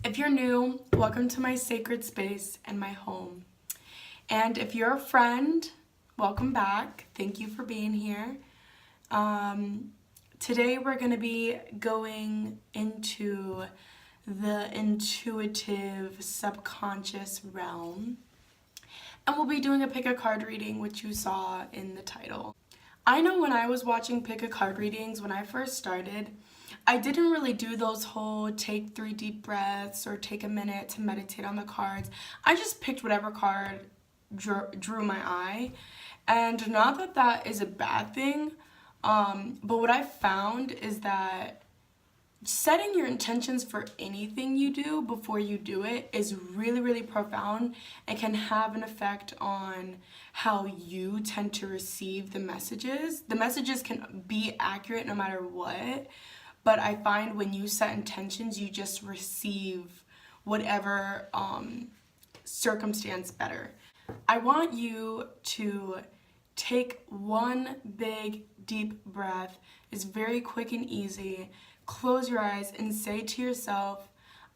If you're new, welcome to my sacred space and my home. And if you're a friend, welcome back. Thank you for being here. Today we're going to be going into the intuitive subconscious realm. And we'll be doing a pick a card reading, which you saw in the title. I know when I was watching pick a card readings when I first started, I didn't really do those whole take 3 deep breaths or take a minute to meditate on the cards. I just picked whatever card drew my eye. And not that that is a bad thing, but what I found is that setting your intentions for anything you do before you do it is really, really profound and can have an effect on how you tend to receive the messages. The messages can be accurate no matter what, but I find when you set intentions, you just receive whatever circumstance better. I want you to take one big, deep breath. It's very quick and easy. Close your eyes and say to yourself,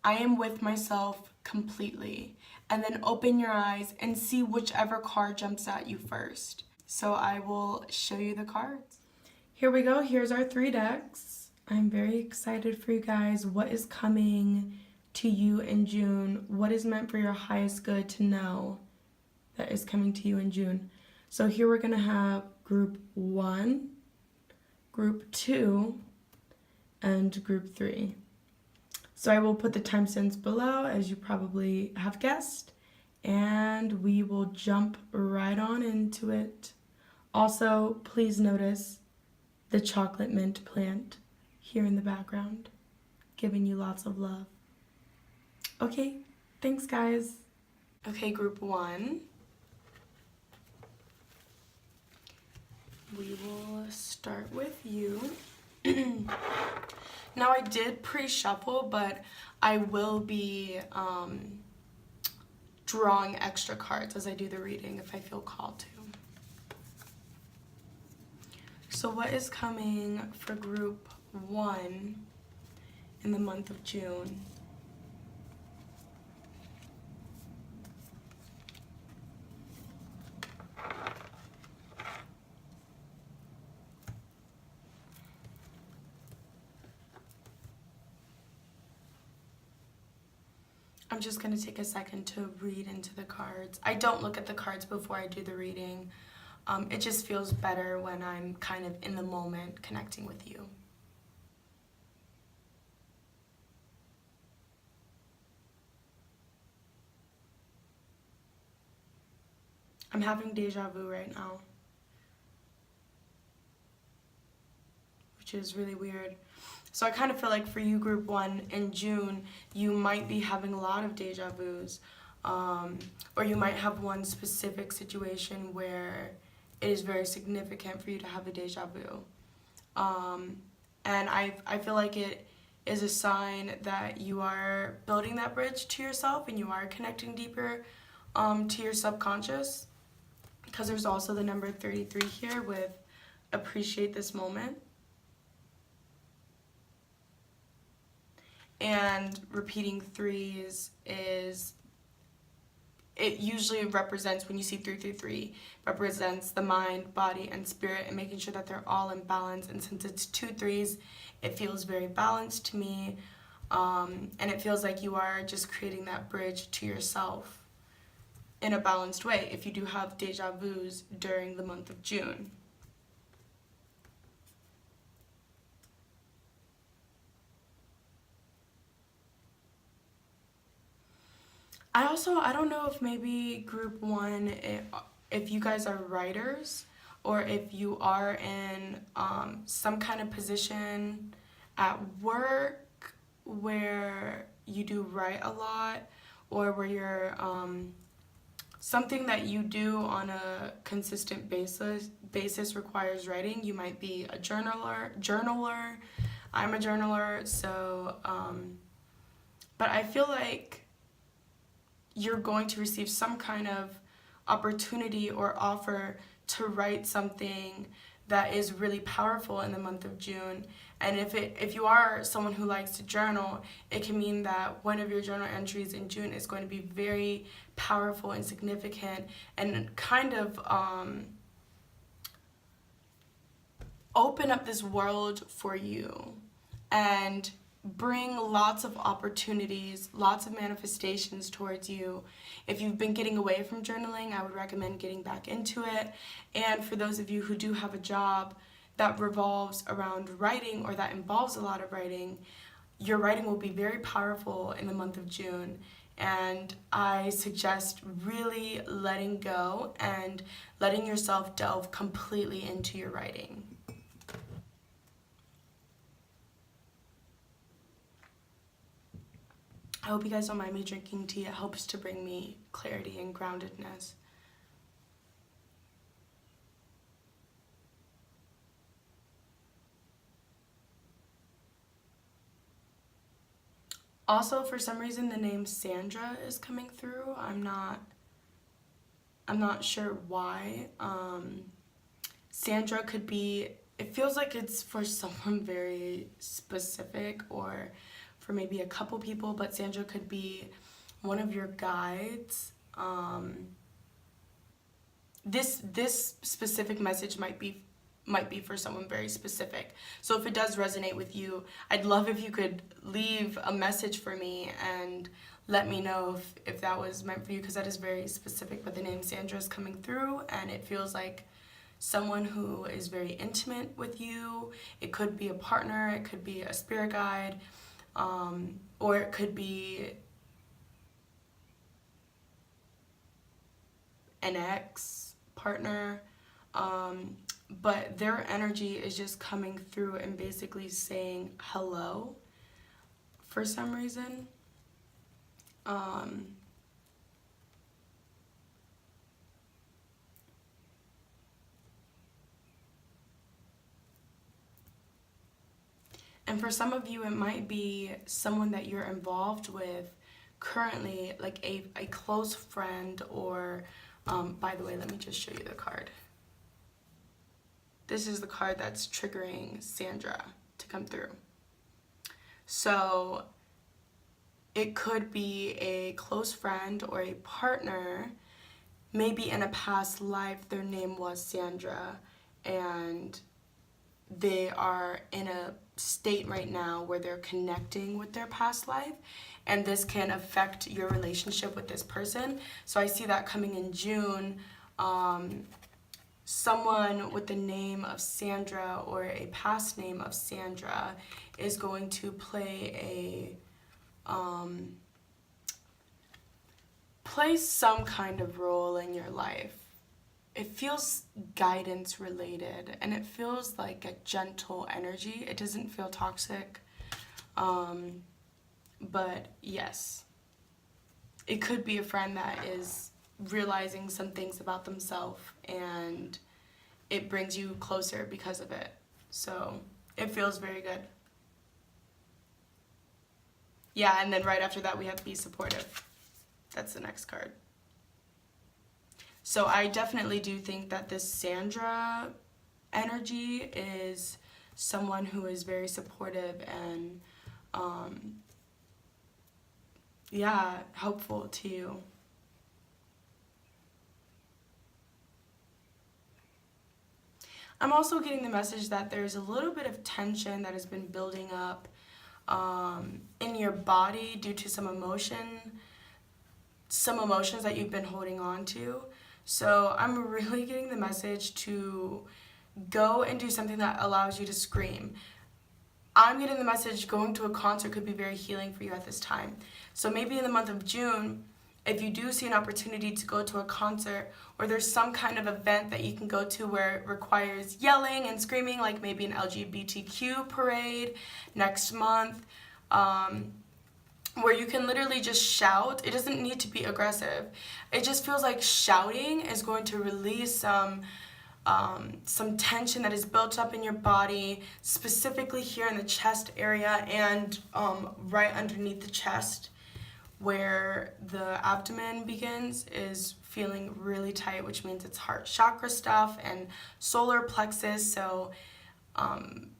I am with myself completely. And then open your eyes and see whichever card jumps at you first. So I will show you the cards. Here we go. Here's our 3 decks. I'm very excited for you guys. What is coming to you in June? What is meant for your highest good to know that is coming to you in June? So here we're going to have group 1, group 2, and group 3. So I will put the timestamps below, as you probably have guessed, and we will jump right on into it. Also, please notice the chocolate mint plant here in the background, giving you lots of love. Okay, thanks guys. Okay, group 1. We will start with you. Now I did pre-shuffle, but I will be drawing extra cards as I do the reading if I feel called to. So what is coming for group 1 in the month of June? I'm just going to take a second to read into the cards. I don't look at the cards before I do the reading. It just feels better when I'm kind of in the moment connecting with you. I'm having deja vu right now, which is really weird. So I kind of feel like for you, group 1, in June, you might be having a lot of deja vus, or you might have one specific situation where it is very significant for you to have a deja vu. And I feel like it is a sign that you are building that bridge to yourself and you are connecting deeper to your subconscious, because there's also the number 33 here with appreciate this moment. And repeating 3s is, it usually represents, when you see 333, represents the mind, body, and spirit, and making sure that they're all in balance. And since it's 2 3s, it feels very balanced to me, and it feels like you are just creating that bridge to yourself in a balanced way if you do have deja vus during the month of June. I don't know if maybe group 1, if you guys are writers, or if you are in some kind of position at work where you do write a lot, or where you're something that you do on a consistent basis requires writing. You might be a journaler. I'm a journaler, so but I feel like you're going to receive some kind of opportunity or offer to write something that is really powerful in the month of June. And if you are someone who likes to journal, it can mean that one of your journal entries in June is going to be very powerful and significant, and kind of open up this world for you and bring lots of opportunities, lots of manifestations towards you. If you've been getting away from journaling, I would recommend getting back into it. And for those of you who do have a job that revolves around writing or that involves a lot of writing, your writing will be very powerful in the month of June. And I suggest really letting go and letting yourself delve completely into your writing. I hope you guys don't mind me drinking tea. It helps to bring me clarity and groundedness. Also, for some reason, the name Sandra is coming through. I'm not sure why. Sandra could be, it feels like it's for someone very specific, or for maybe a couple people, but Sandra could be one of your guides. This specific message might be for someone very specific. So if it does resonate with you, I'd love if you could leave a message for me and let me know if that was meant for you, because that is very specific. But the name Sandra is coming through, and it feels like someone who is very intimate with you. It could be a partner, it could be a spirit guide, or it could be an ex-partner. But their energy is just coming through and basically saying hello for some reason. And for some of you, it might be someone that you're involved with currently, like a close friend, or, by the way, let me just show you the card. This is the card that's triggering Sandra to come through. So it could be a close friend or a partner. Maybe in a past life their name was Sandra, and they are in a state right now where they're connecting with their past life, and this can affect your relationship with this person. So I see that coming in June. Someone with the name of Sandra or a past name of Sandra is going to play some kind of role in your life. It feels guidance related, and it feels like a gentle energy. It doesn't feel toxic, but yes, it could be a friend that is realizing some things about themselves, and it brings you closer because of it. So it feels very good. Yeah, and then right after that we have Be Supportive. That's the next card. So I definitely do think that this Sandra energy is someone who is very supportive and helpful to you. I'm also getting the message that there's a little bit of tension that has been building up in your body due to some emotions that you've been holding on to. So I'm really getting the message to go and do something that allows you to scream. I'm getting the message going to a concert could be very healing for you at this time. So maybe in the month of June, if you do see an opportunity to go to a concert, or there's some kind of event that you can go to where it requires yelling and screaming, like maybe an LGBTQ parade next month, where you can literally just shout. It doesn't need to be aggressive. It just feels like shouting is going to release some tension that is built up in your body, specifically here in the chest area and right underneath the chest, where the abdomen begins is feeling really tight, which means it's heart chakra stuff and solar plexus. So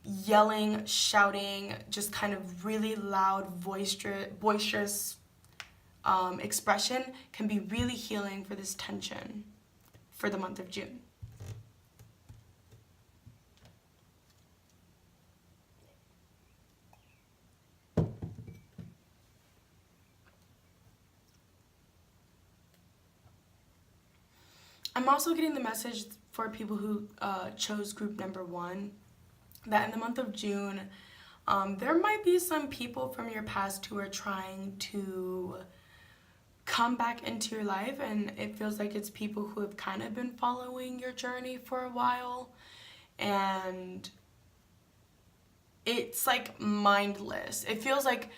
yelling, shouting, just kind of really loud, boisterous expression can be really healing for this tension for the month of June. I'm also getting the message for people who chose group number 1 that in the month of June, there might be some people from your past who are trying to come back into your life, and it feels like it's people who have kind of been following your journey for a while, and it's like mindless. It feels like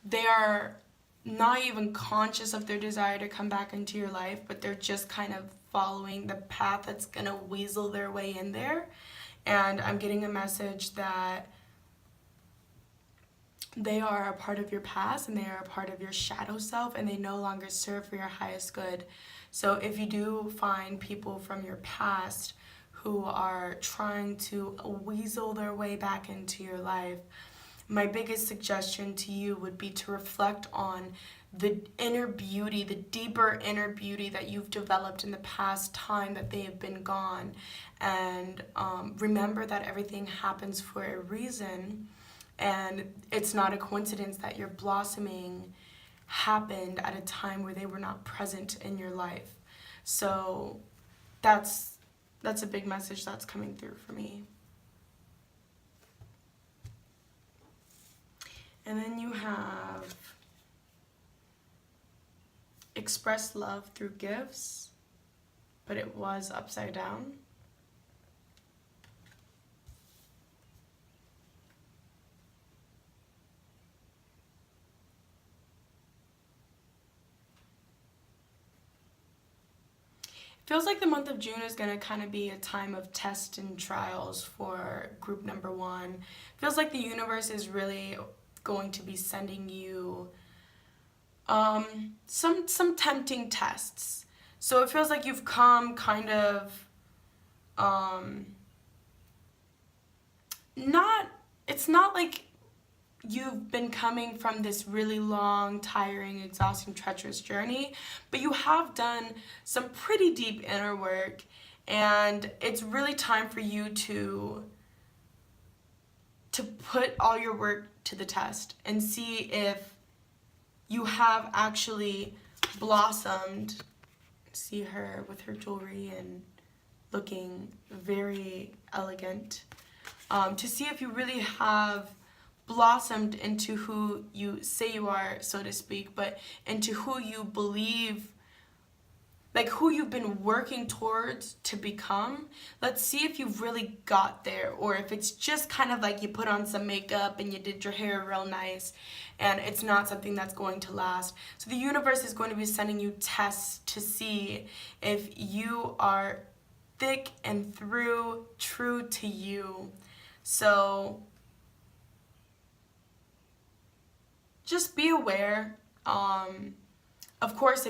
they are not even conscious of their desire to come back into your life, but they're just kind of following the path that's gonna weasel their way in there. And I'm getting a message that they are a part of your past and they are a part of your shadow self, and they no longer serve for your highest good. So if you do find people from your past who are trying to weasel their way back into your life, my biggest suggestion to you would be to reflect on the inner beauty, the deeper inner beauty that you've developed in the past time that they have been gone. And remember that everything happens for a reason. And it's not a coincidence that your blossoming happened at a time where they were not present in your life. So that's a big message that's coming through for me. And then you have express love through gifts, but it was upside down. Feels like the month of June is going to kind of be a time of tests and trials for group number 1. Feels like the universe is really going to be sending you some tempting tests. So it feels like you've come kind of it's not like you've been coming from this really long, tiring, exhausting, treacherous journey, but you have done some pretty deep inner work, and it's really time for you to put all your work to the test and see if you have actually blossomed. See her with her jewelry and looking very elegant. To see if you really have blossomed into who you say you are, so to speak, but into who you believe, like who you've been working towards to become. Let's see if you've really got there, or if it's just kind of like you put on some makeup and you did your hair real nice and it's not something that's going to last. So the universe is going to be sending you tests to see if you are thick and through true to you. So just be aware. Of course,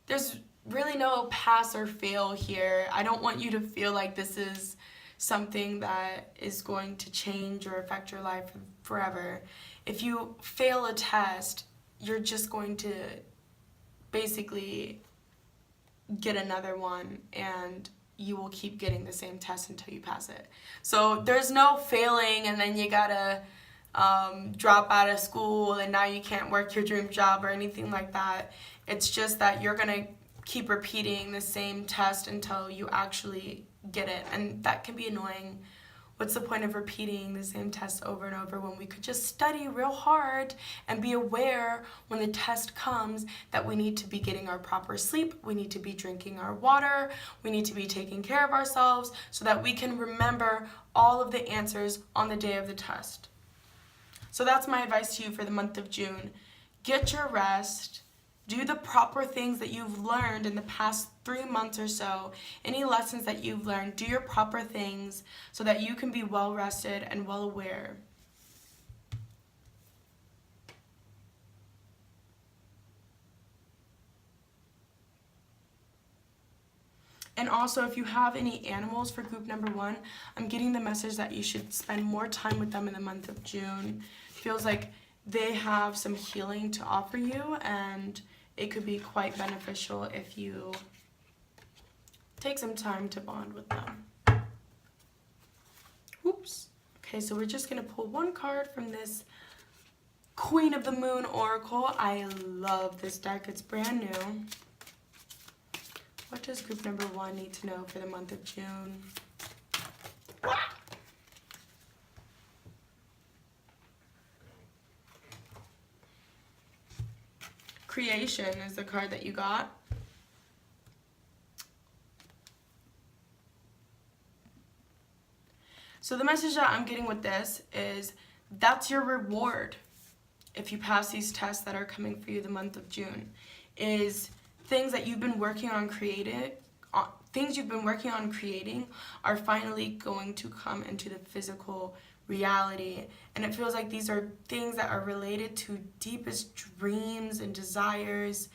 there's really no pass or fail here. I don't want you to feel like this is something that is going to change or affect your life forever. If you fail a test, you're just going to basically get another one, and you will keep getting the same test until you pass it. So there's no failing and then you gotta drop out of school and now you can't work your dream job or anything like that. It's just that you're gonna keep repeating the same test until you actually get it, and that can be annoying. What's the point of repeating the same test over and over when we could just study real hard and be aware when the test comes that we need to be getting our proper sleep, we need to be drinking our water, we need to be taking care of ourselves so that we can remember all of the answers on the day of the test. So that's my advice to you for the month of June. Get your rest. Do the proper things that you've learned in the past 3 months or so. Any lessons that you've learned, do your proper things so that you can be well rested and well aware. And also, if you have any animals for group number 1, I'm getting the message that you should spend more time with them in the month of June. Feels like they have some healing to offer you, and it could be quite beneficial if you take some time to bond with them. Oops. Okay, so we're just going to pull one card from this Queen of the Moon Oracle. I love this deck. It's brand new. What does group number 1 need to know for the month of June? Creation is the card that you got. So the message that I'm getting with this is that's your reward if you pass these tests that are coming for you the month of June, is things that you've been working on creating are finally going to come into the physical reality. And it feels like these are things that are related to deepest dreams and desires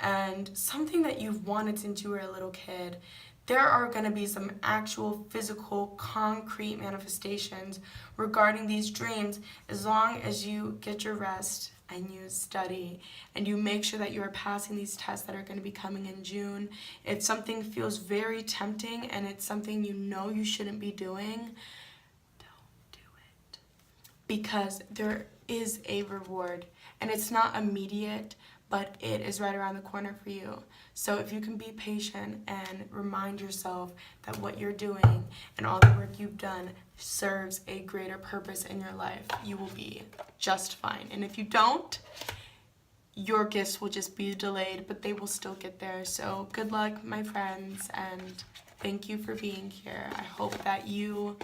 and something that you've wanted since you were a little kid. There are going to be some actual physical, concrete manifestations regarding these dreams as long as you get your rest and you study and you make sure that you are passing these tests that are going to be coming in June. If something feels very tempting and it's something you know you shouldn't be doing, don't do it. Because there is a reward, and it's not immediate, but it is right around the corner for you. So if you can be patient and remind yourself that what you're doing and all the work you've done serves a greater purpose in your life, you will be just fine. And if you don't, your gifts will just be delayed, but they will still get there. So good luck, my friends, and thank you for being here. I hope that you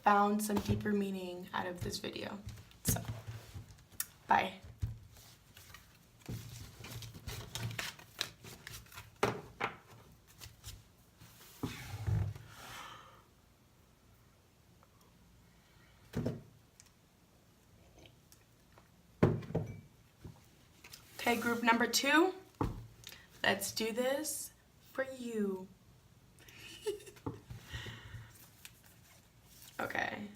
found some deeper meaning out of this video. So, bye. Okay, group number 2, let's do this for you. Okay.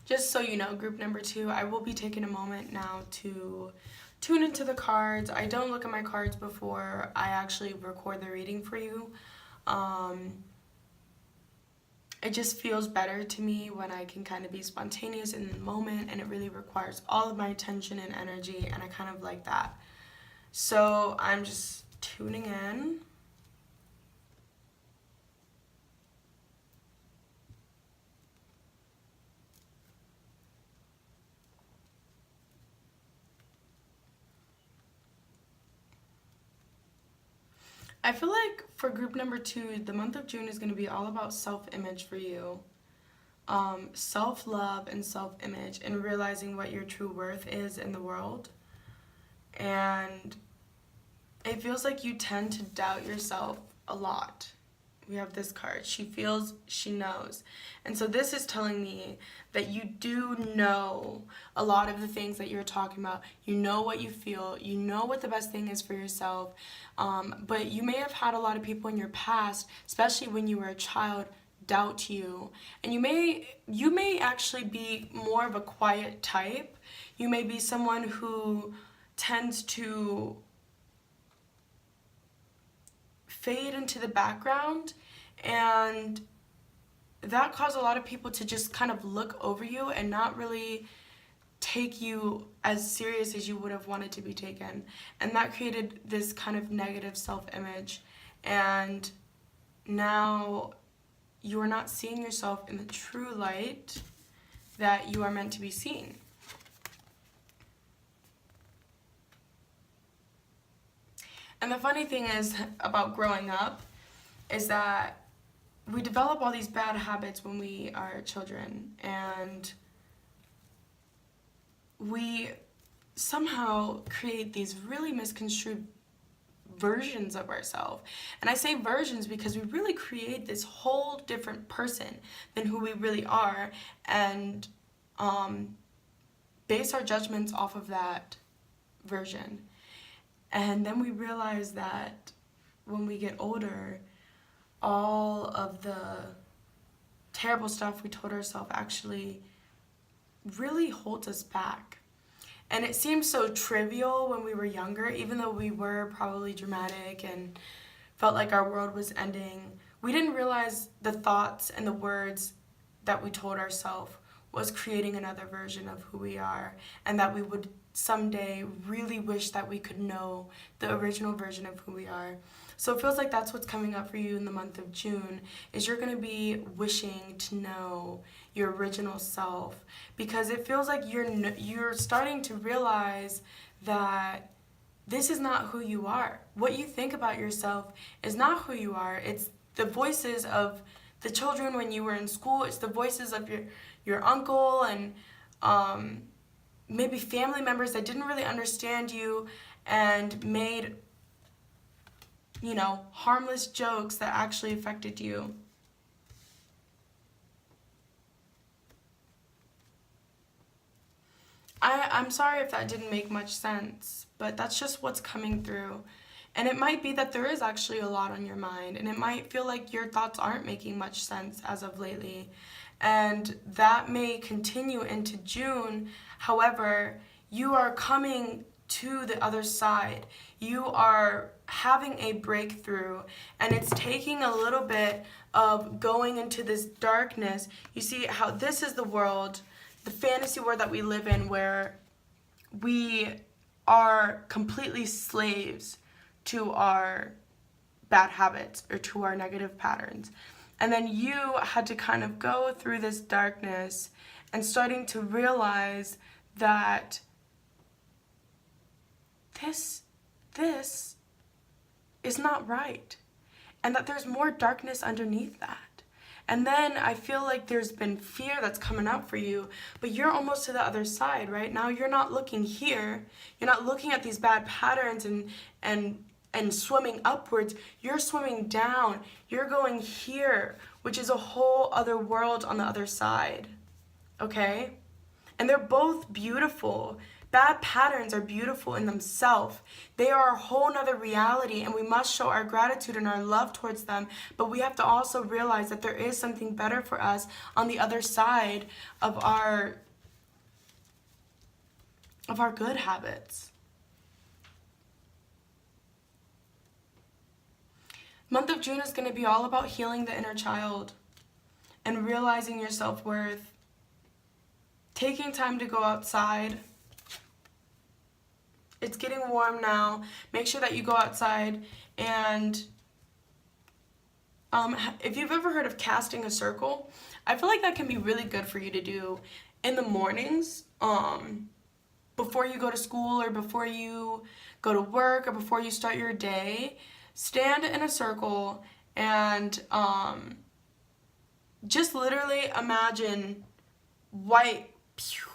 Just so you know, group number 2, I will be taking a moment now to tune into the cards. I don't look at my cards before I actually record the reading for you. It just feels better to me when I can kind of be spontaneous in the moment, and it really requires all of my attention and energy, and I kind of like that. So I'm just tuning in. I feel like for group number 2, the month of June is going to be all about self-image for you. Self-love and self-image, and realizing what your true worth is in the world. And it feels like you tend to doubt yourself a lot. We have this card. She feels, she knows. And so this is telling me that you do know a lot of the things that you're talking about. You know what you feel. You know what the best thing is for yourself. But you may have had a lot of people in your past, especially when you were a child, doubt you. And you may actually be more of a quiet type. You may be someone who tends to fade into the background, and that caused a lot of people to just kind of look over you and not really take you as serious as you would have wanted to be taken. And that created this kind of negative self-image, and now you are not seeing yourself in the true light that you are meant to be seen. And the funny thing is about growing up is that we develop all these bad habits when we are children, and we somehow create these really misconstrued versions of ourselves. And I say versions because we really create this whole different person than who we really are, and base our judgments off of that version. And then we realize that when we get older, all of the terrible stuff we told ourselves actually really holds us back. And it seems so trivial when we were younger, even though we were probably dramatic and felt like our world was ending. We didn't realize the thoughts and the words that we told ourselves was creating another version of who we are, and that we would someday really wish that we could know the original version of who we are. So it feels like that's what's coming up for you in the month of June, is you're going to be wishing to know your original self, because it feels like you're starting to realize that this is not who you are. What you think about yourself is not who you are. It's the voices of the children when you were in school. It's the voices of your uncle and maybe family members that didn't really understand you and made, harmless jokes that actually affected you. I'm sorry if that didn't make much sense, but that's just what's coming through. And it might be that there is actually a lot on your mind, and it might feel like your thoughts aren't making much sense as of lately. And that may continue into June. However, you are coming to the other side. You are having a breakthrough, and it's taking a little bit of going into this darkness. You see how this is the world, the fantasy world that we live in, where we are completely slaves to our bad habits or to our negative patterns. And then you had to kind of go through this darkness and starting to realize that this is not right, and that there's more darkness underneath that. And then I feel like there's been fear that's coming up for you, but you're almost to the other side right now. You're not looking here. You're not looking at these bad patterns and swimming upwards. You're swimming down. You're going here, which is a whole other world on the other side. Okay? And they're both beautiful. Bad patterns are beautiful in themselves. They are a whole nother reality, and we must show our gratitude and our love towards them. But we have to also realize that there is something better for us on the other side of our good habits. Month of June is going to be all about healing the inner child and realizing your self-worth. Taking time to go outside. It's getting warm now. Make sure that you go outside, and if you've ever heard of casting a circle, I feel like that can be really good for you to do in the mornings, before you go to school or before you go to work or before you start your day. Stand in a circle and just literally imagine white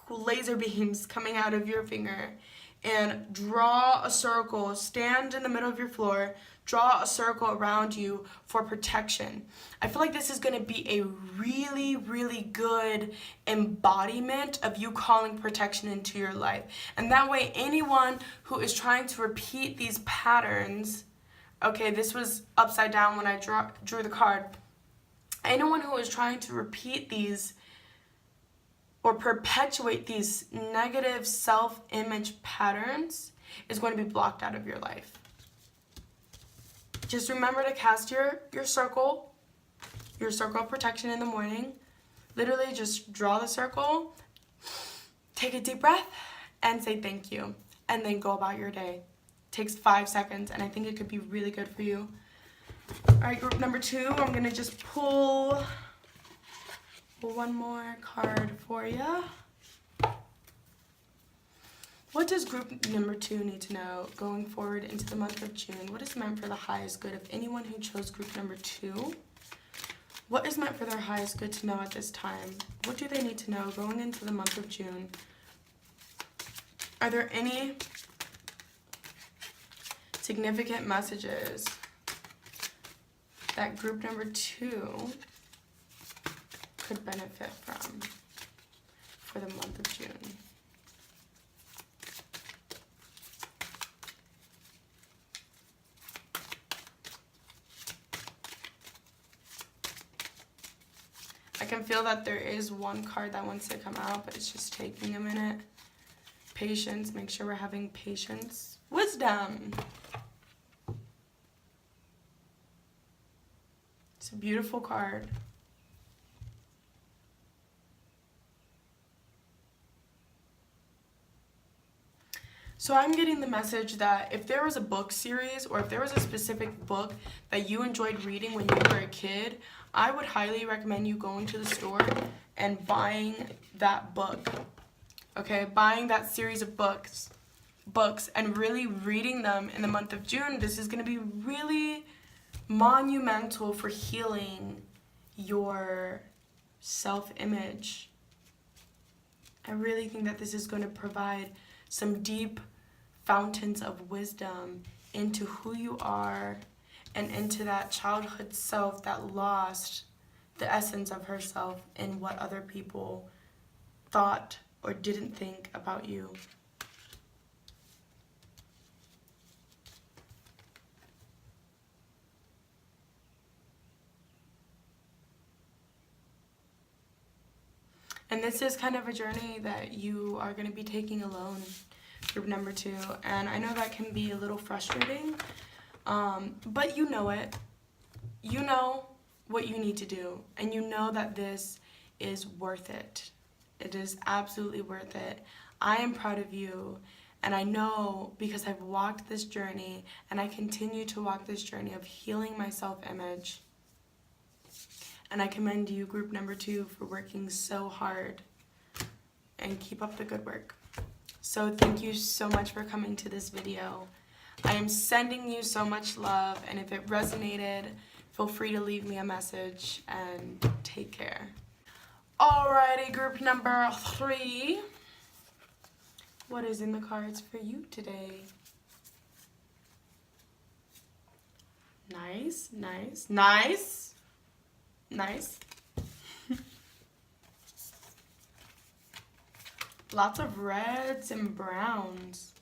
laser beams coming out of your finger, and draw a circle. Stand in the middle of your floor, draw a circle around you for protection. I feel like this is going to be a really, really good embodiment of you calling protection into your life. And that way, anyone who is trying to repeat these patterns, okay, this was upside down when I drew the card. Anyone who is trying to repeat these or perpetuate these negative self-image patterns is going to be blocked out of your life. Just remember to cast your circle of protection in the morning. Literally just draw the circle, take a deep breath, and say thank you, and then go about your day. Takes 5 seconds, and I think it could be really good for you. All right, group number 2, I'm gonna just pull one more card for you. What does group number 2 need to know going forward into the month of June? What is meant for the highest good of anyone who chose group number 2? What is meant for their highest good to know at this time? What do they need to know going into the month of June? Are there any significant messages that group number 2 could benefit from for the month of June. I can feel that there is one card that wants to come out, but it's just taking a minute. Patience. Make sure we're having patience. Wisdom. It's a beautiful card. So I'm getting the message that if there was a book series or if there was a specific book that you enjoyed reading when you were a kid, I would highly recommend you going to the store and buying that book. Okay, buying that series of books and really reading them in the month of June. This is going to be really monumental for healing your self-image. I really think that this is going to provide some deep fountains of wisdom into who you are and into that childhood self that lost the essence of herself in what other people thought or didn't think about you. And this is kind of a journey that you are going to be taking alone, group number 2. And I know that can be a little frustrating, but you know it. You know what you need to do, and you know that this is worth it. It is absolutely worth it. I am proud of you, and I know because I've walked this journey, and I continue to walk this journey of healing my self-image. And I commend you, group number 2, for working so hard, and keep up the good work. So thank you so much for coming to this video. I am sending you so much love, and if it resonated, feel free to leave me a message, and take care. Alrighty, group number 3. What is in the cards for you today? Nice, nice, nice. Nice. Lots of reds and browns.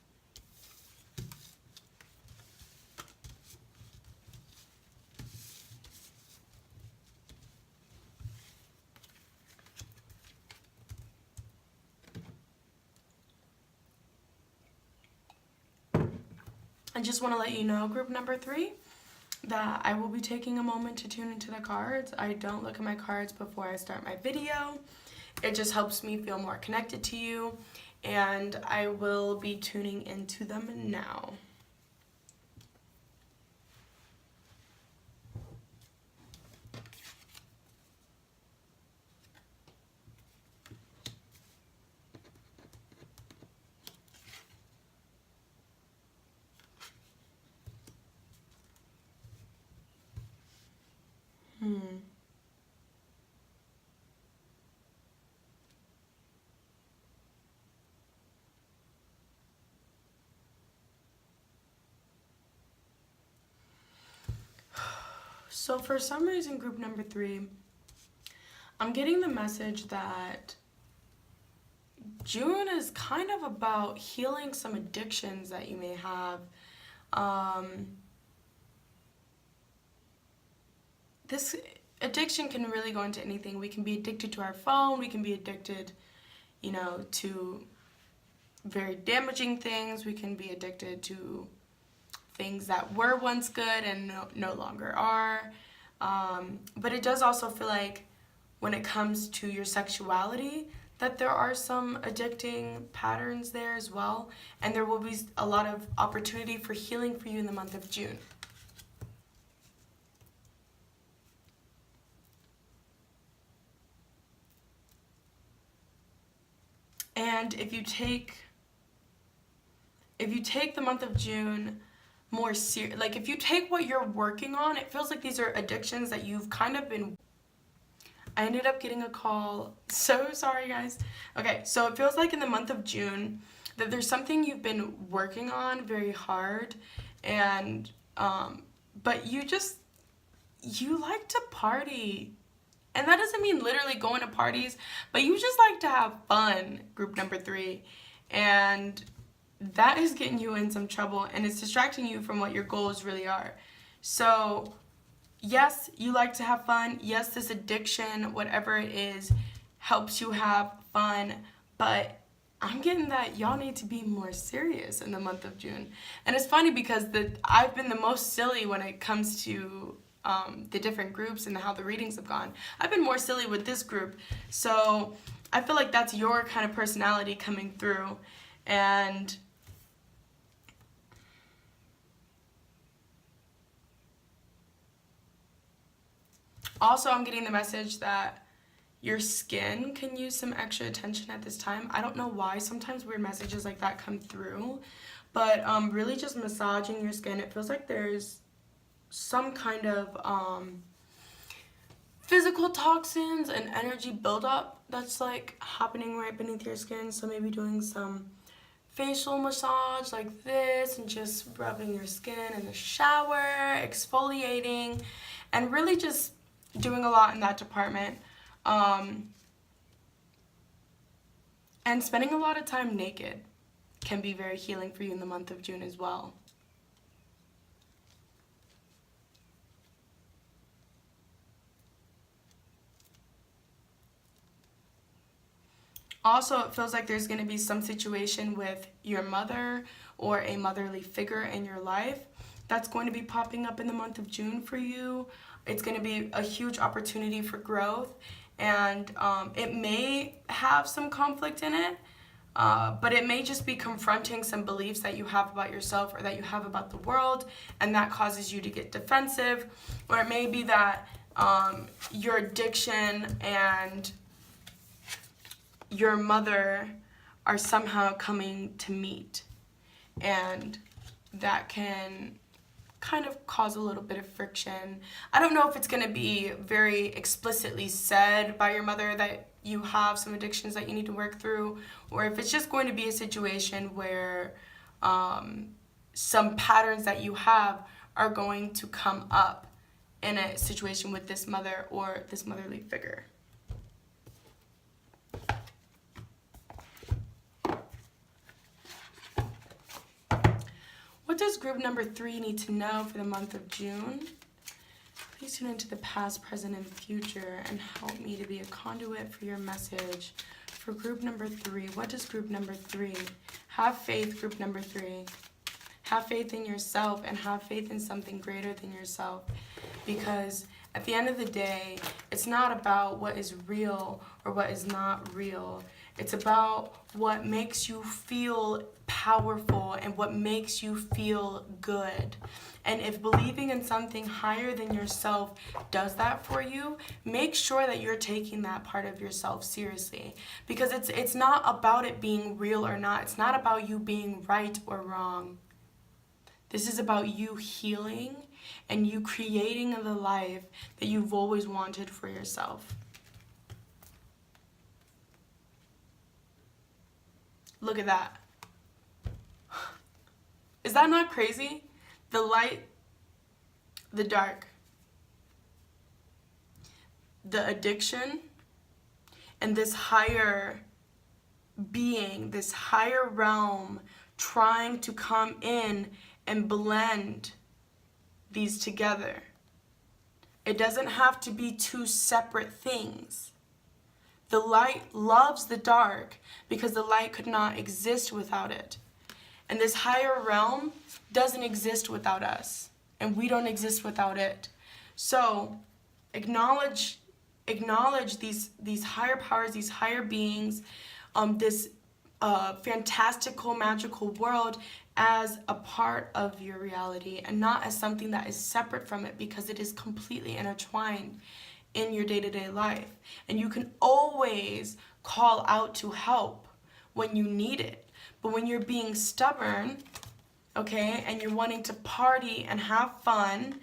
I just want to let you know, group number 3, that I will be taking a moment to tune into the cards. I don't look at my cards before I start my video. It just helps me feel more connected to you, and I will be tuning into them now. So for some reason, group number 3, I'm getting the message that June is kind of about healing some addictions that you may have. This addiction can really go into anything. We can be addicted to our phone. We can be addicted, to very damaging things. We can be addicted to things that were once good and no longer are. But it does also feel like when it comes to your sexuality, that there are some addicting patterns there as well. And there will be a lot of opportunity for healing for you in the month of June. And if you take the month of June more serious, like if you take what you're working on, it feels like these are addictions that you've kind of been. I ended up getting a call. So sorry, guys. Okay, so it feels like in the month of June that there's something you've been working on very hard, And but you like to party. And that doesn't mean literally going to parties, but you just like to have fun, group number 3. And that is getting you in some trouble, and it's distracting you from what your goals really are. So yes, you like to have fun. Yes, this addiction, whatever it is, helps you have fun, but I'm getting that y'all need to be more serious in the month of June. And it's funny because I've been the most silly when it comes to the different groups and how the readings have gone. I've been more silly with this group. So I feel like that's your kind of personality coming through. And also, I'm getting the message that your skin can use some extra attention at this time. I don't know why. Sometimes weird messages like that come through. But really just massaging your skin. It feels like there's some kind of physical toxins and energy buildup that's like happening right beneath your skin. So maybe doing some facial massage like this and just rubbing your skin in the shower, exfoliating, and really just doing a lot in that department. And spending a lot of time naked can be very healing for you in the month of June as well. Also, it feels like there's going to be some situation with your mother or a motherly figure in your life that's going to be popping up in the month of June for you. It's going to be a huge opportunity for growth, and it may have some conflict in it, but it may just be confronting some beliefs that you have about yourself or that you have about the world, and that causes you to get defensive. Or it may be that your addiction and your mother are somehow coming to meet, and that can kind of cause a little bit of friction. I don't know if it's going to be very explicitly said by your mother that you have some addictions that you need to work through, or if it's just going to be a situation where some patterns that you have are going to come up in a situation with this mother or this motherly figure. What does group number 3 need to know for the month of June? Please tune into the past, present, and future and help me to be a conduit for your message. For group number 3, what does group number 3? Have faith, group number 3. Have faith in yourself and have faith in something greater than yourself. Because at the end of the day, it's not about what is real or what is not real. It's about what makes you feel powerful and what makes you feel good. And if believing in something higher than yourself does that for you, make sure that you're taking that part of yourself seriously. Because it's not about it being real or not. It's not about you being right or wrong. This is about you healing and you creating the life that you've always wanted for yourself. Look at that. Is that not crazy? The light, the dark, the addiction, and this higher being, this higher realm trying to come in and blend these together. It doesn't have to be two separate things. The light loves the dark because the light could not exist without it. And this higher realm doesn't exist without us, and we don't exist without it. So acknowledge these higher powers, these higher beings, this fantastical, magical world as a part of your reality and not as something that is separate from it, because it is completely intertwined in your day-to-day life. And you can always call out to help when you need it. But when you're being stubborn, okay, and you're wanting to party and have fun,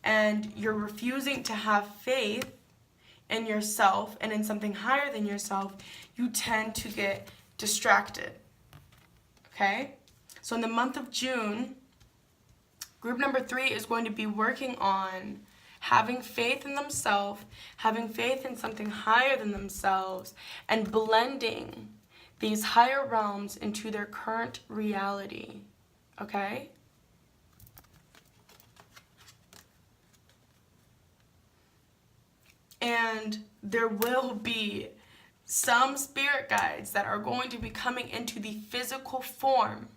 and you're refusing to have faith in yourself and in something higher than yourself, you tend to get distracted, okay? So in the month of June, Group number 3 is going to be working on having faith in themselves, having faith in something higher than themselves, and blending these higher realms into their current reality. Okay? And there will be some spirit guides that are going to be coming into the physical form,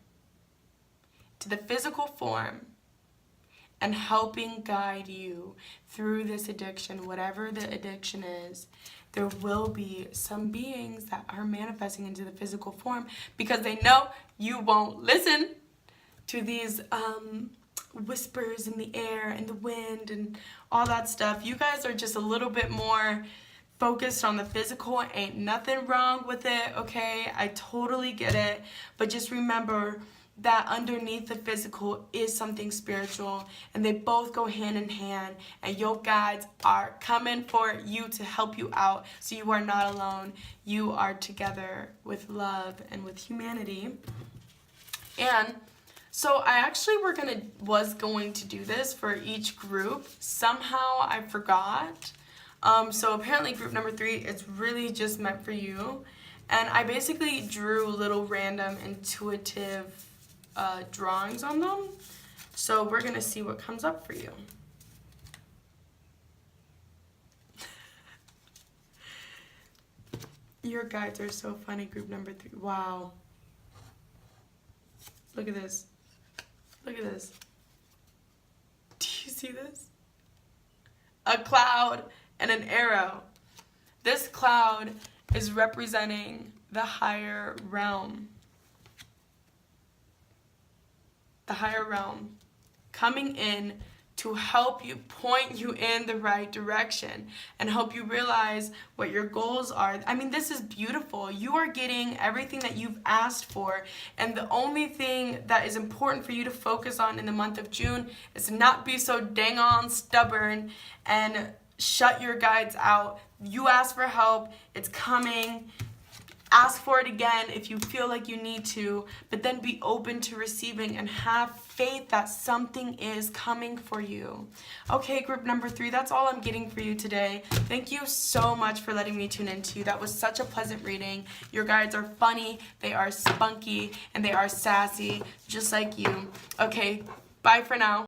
and helping guide you through this addiction, whatever the addiction is. There will be some beings that are manifesting into the physical form because they know you won't listen to these whispers in the air and the wind and all that stuff. You guys are just a little bit more focused on the physical. Ain't nothing wrong with it, okay? I totally get it. But just remember that underneath the physical is something spiritual, and they both go hand in hand, and your guides are coming for you to help you out, so you are not alone. You are together with love and with humanity. And so I actually was going to do this for each group. Somehow I forgot. So apparently group number 3 is really just meant for you. And I basically drew little random intuitive drawings on them. So we're going to see what comes up for you. Your guides are so funny, group number 3. Wow. Look at this. Look at this. Do you see this? A cloud and an arrow. This cloud is representing the higher realm. The higher realm coming in to help you, point you in the right direction, and help you realize what your goals are. I mean, this is beautiful. You are getting everything that you've asked for, and the only thing that is important for you to focus on in the month of June is to not be so dang on stubborn and shut your guides out. You ask for help, it's coming. Ask for it again if you feel like you need to, but then be open to receiving and have faith that something is coming for you. Okay, group number 3, that's all I'm getting for you today. Thank you so much for letting me tune into you. That was such a pleasant reading. Your guides are funny, they are spunky, and they are sassy, just like you. Okay, bye for now.